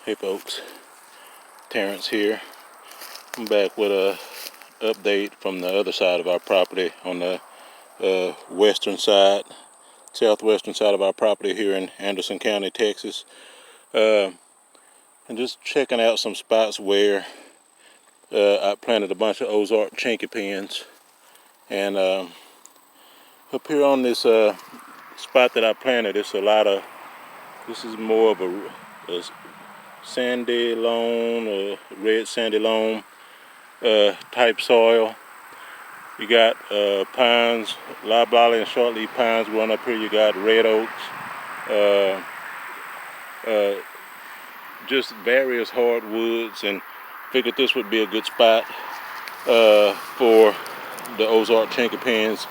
Hey folks, Terrence here. I'm back with a update from the other side of our property on the southwestern side of our property here in Anderson County, Texas. And just checking out some spots where I planted a bunch of Ozark Chinquapins. And up here on this spot that I planted, this is more of a sandy loam, red sandy loam type soil. You got pines, loblolly and shortleaf pines growing up here. You got red oaks, just various hardwoods, and figured this would be a good spot for the Ozark Chinquapins,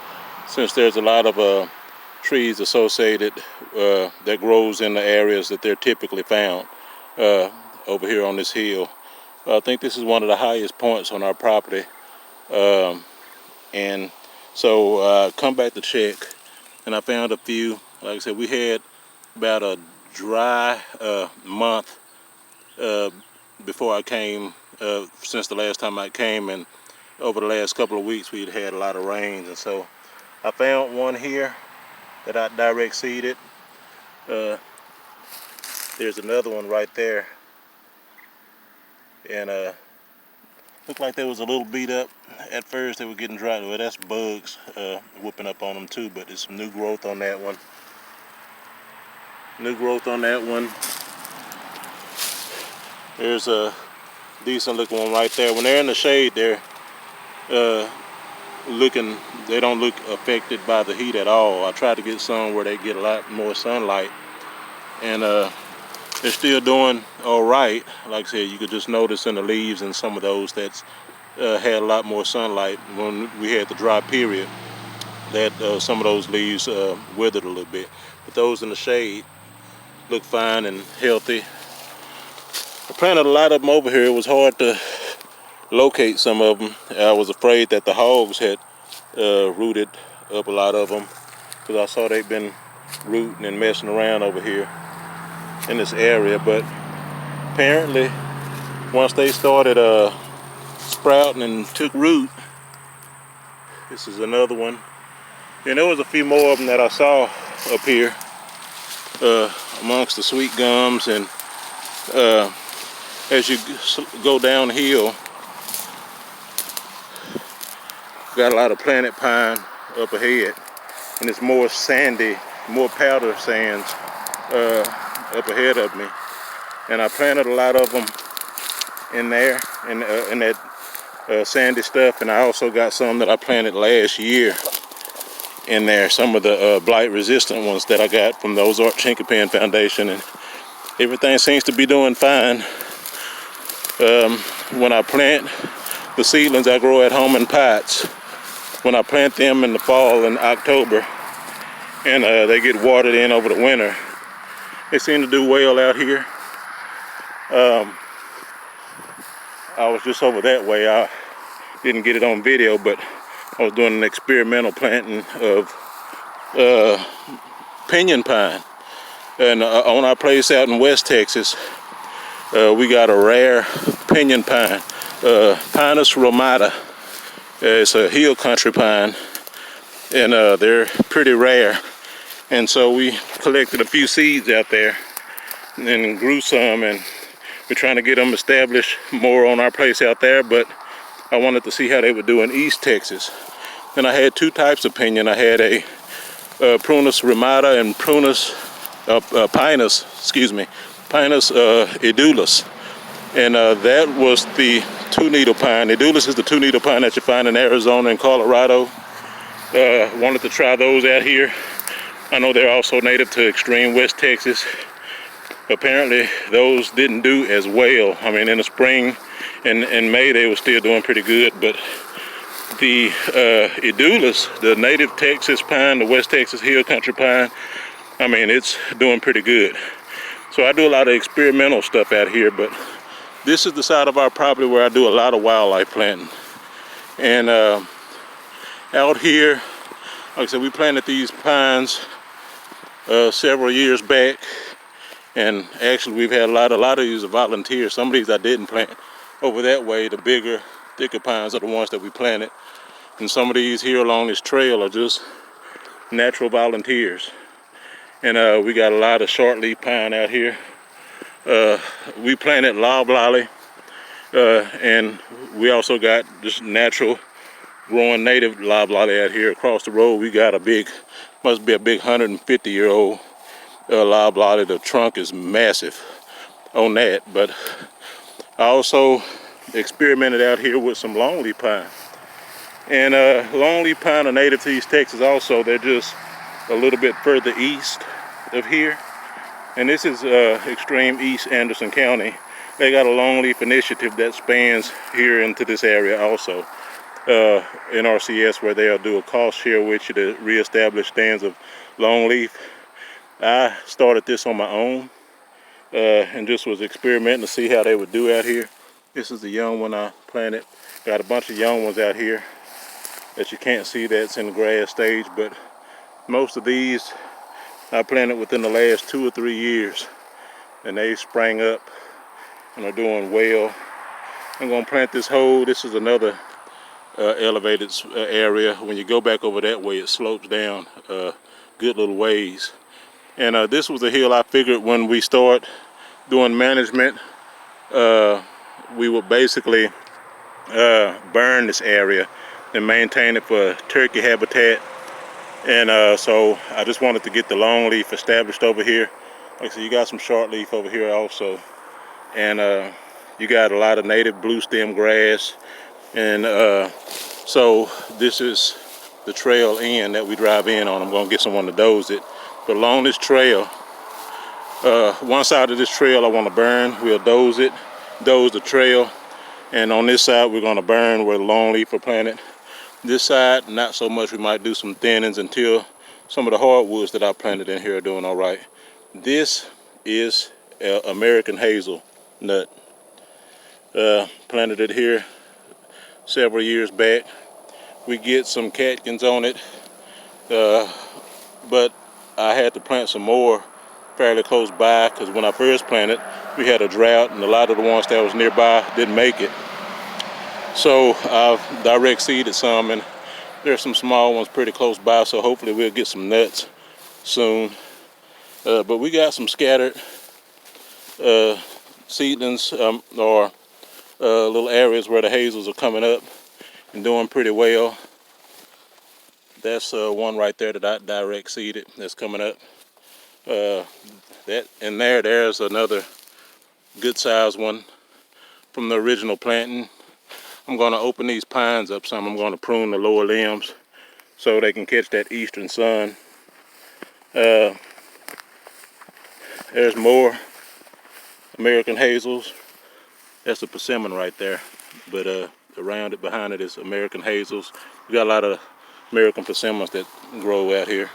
since there's a lot of trees associated that grows in the areas that they're typically found over here on this hill. I think this is one of the highest points on our property, and so come back to check, and I found a few. Like I said, we had about a dry month before I came, since the last time I came, and over the last couple of weeks we'd had a lot of rains, and so I found one here that I direct seeded. There's another one right there, and looked like they was a little beat up at first. They were getting dry. Well, that's bugs whooping up on them too, but there's some new growth on that one. There's a decent looking one right there. When they're in the shade, they don't look affected by the heat at all. I tried to get some where they get a lot more sunlight, and they're still doing all right. Like I said, you could just notice in the leaves and some of those that's had a lot more sunlight. When we had the dry period, that some of those leaves withered a little bit, but those in the shade look fine and healthy. I planted a lot of them over here. It was hard to locate some of them. I was afraid that the hogs had rooted up a lot of them, because I saw they'd been rooting and messing around over here in this area. But apparently once they started sprouting and took root, this is another one, and there was a few more of them that I saw up here amongst the sweet gums. And as you go downhill, got a lot of planted pine up ahead, and it's more sandy, more powder sands up ahead of me. And I planted a lot of them in there, in that sandy stuff. And I also got some that I planted last year in there, some of the blight resistant ones that I got from the Ozark Chinquapin Foundation, and everything seems to be doing fine. When I plant the seedlings, I grow at home in pots. When I plant them in the fall in October, and they get watered in over the winter, they seem to do well out here. I was just over that way. I didn't get it on video, but I was doing an experimental planting of pinyon pine. And on our place out in West Texas, we got a rare pinyon pine, Pinus ramata. It's a hill country pine, and they're pretty rare. And so we collected a few seeds out there and grew some, and we're trying to get them established more on our place out there. But I wanted to see how they would do in East Texas. And I had two types of pinyon. I had a Prunus ramata and Pinus edulis. And that was the two-needle pine. Edulis is the two-needle pine that you find in Arizona and Colorado. Wanted to try those out here. I know they're also native to extreme West Texas. Apparently those didn't do as well. I mean, in the spring and in May they were still doing pretty good, but the edulis, the native Texas pine, the West Texas hill country pine, I mean, it's doing pretty good. So I do a lot of experimental stuff out here, but this is the side of our property where I do a lot of wildlife planting. And out here, like I said, we planted these pines several years back, And actually we've had a lot of these are volunteers. Some of these I didn't plant. Over that way, the bigger, thicker pines are the ones that we planted. And some of these here along this trail are just natural volunteers. And we got a lot of shortleaf pine out here. We planted loblolly, and we also got just natural growing native loblolly out here. Across the road we got a big, must be a big 150-year-old loblolly. The trunk is massive on that. But I also experimented out here with some longleaf pine. And longleaf pine are native to East Texas also. They're just a little bit further east of here. And this is extreme East Anderson County. They got a longleaf initiative that spans here into this area also. NRCS, where they'll do a cost share with you to reestablish stands of longleaf. I started this on my own and just was experimenting to see how they would do out here. This is the young one I planted. Got a bunch of young ones out here that you can't see that's in the grass stage, but most of these I planted within the last 2 or 3 years, and they sprang up and are doing well. I'm gonna plant this whole, this is another elevated area. When you go back over that way, it slopes down good little ways. And this was a hill I figured when we start doing management, we would basically burn this area and maintain it for turkey habitat. And so I just wanted to get the longleaf established over here. Like I said, you got some shortleaf over here also. And you got a lot of native blue stem grass. And so this is the trail in that we drive in on. I'm gonna get someone to doze it. But along this trail, one side of this trail I want to burn. We'll doze it, doze the trail. And on this side we're gonna burn where the longleaf are planted. This side, not so much. We might do some thinnings until some of the hardwoods that I planted in here are doing all right. This is American hazelnut. Planted it here several years back. We get some catkins on it, but I had to plant some more fairly close by because when I first planted, we had a drought and a lot of the ones that was nearby didn't make it. So I've direct seeded some, and there's some small ones pretty close by, so hopefully we'll get some nuts soon. But we got some scattered seedlings or little areas where the hazels are coming up and doing pretty well. That's one right there that I direct seeded that's coming up. That and there's another good sized one from the original planting. I'm going to open these pines up some. I'm going to prune the lower limbs so they can catch that eastern sun. There's more American hazels. That's a persimmon right there, but around it, behind it, is American hazels. We got a lot of American persimmons that grow out here.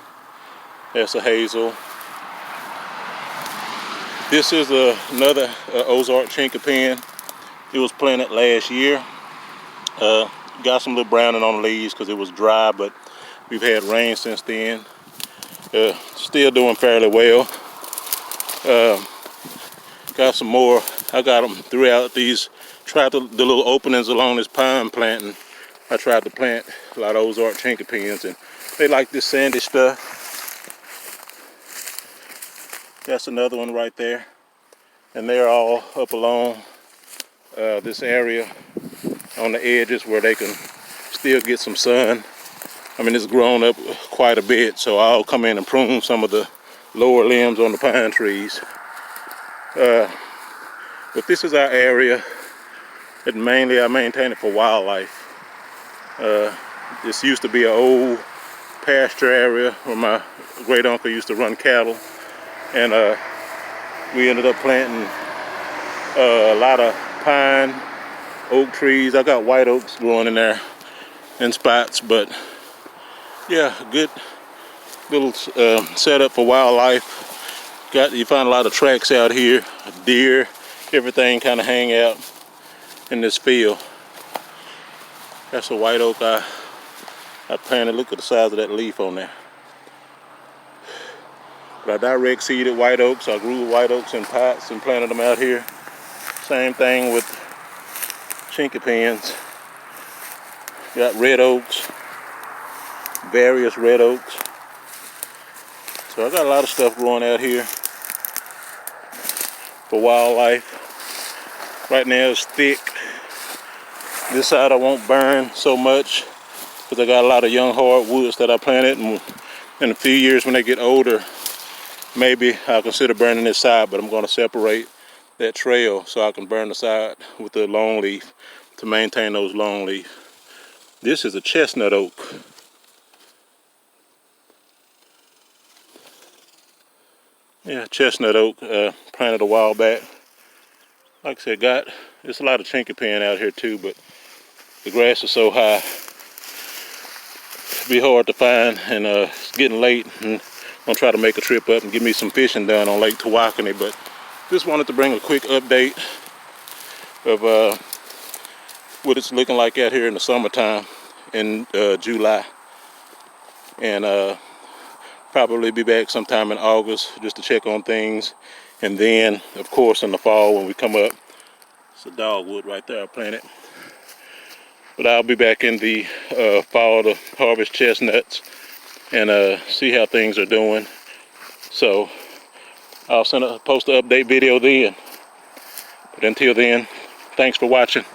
That's a hazel. This is another Ozark Chinquapin. It was planted last year. Got some little browning on the leaves because it was dry, but we've had rain since then. Still doing fairly well. Got some more. I got them throughout these, tried the little openings along this pine planting. I tried to plant a lot of Ozark Chinquapins, and they like this sandy stuff. That's another one right there. And they're all up along this area on the edges where they can still get some sun. I mean, it's grown up quite a bit, so I'll come in and prune some of the lower limbs on the pine trees. But this is our area that mainly I maintain it for wildlife. This used to be an old pasture area where my great uncle used to run cattle, and we ended up planting a lot of pine, oak trees. I got white oaks growing in there in spots, but yeah, good little setup for wildlife. You find a lot of tracks out here, deer, everything kind of hang out in this field. That's a white oak I planted. Look at the size of that leaf on there. But I direct seeded white oaks. I grew white oaks in pots and planted them out here. Same thing with Chinquapins. Got red oaks, various red oaks. So I got a lot of stuff growing out here for wildlife. Right now it's thick. This side I won't burn so much because I got a lot of young hardwoods that I planted, and in a few years when they get older, maybe I'll consider burning this side, but I'm going to separate that trail so I can burn the side with the longleaf to maintain those longleaf. This is a chestnut oak. Yeah, chestnut oak, planted a while back. Like I said, there's a lot of Chinquapin out here too, but the grass is so high, it'll be hard to find, and it's getting late, and I'm gonna try to make a trip up and get me some fishing done on Lake Tawakoni. But just wanted to bring a quick update of what it's looking like out here in the summertime in July, and probably be back sometime in August just to check on things, and then of course in the fall when we come up, it's a dogwood right there I planted. But I'll be back in the fall to harvest chestnuts and see how things are doing. So I'll post an update video then. But until then, thanks for watching.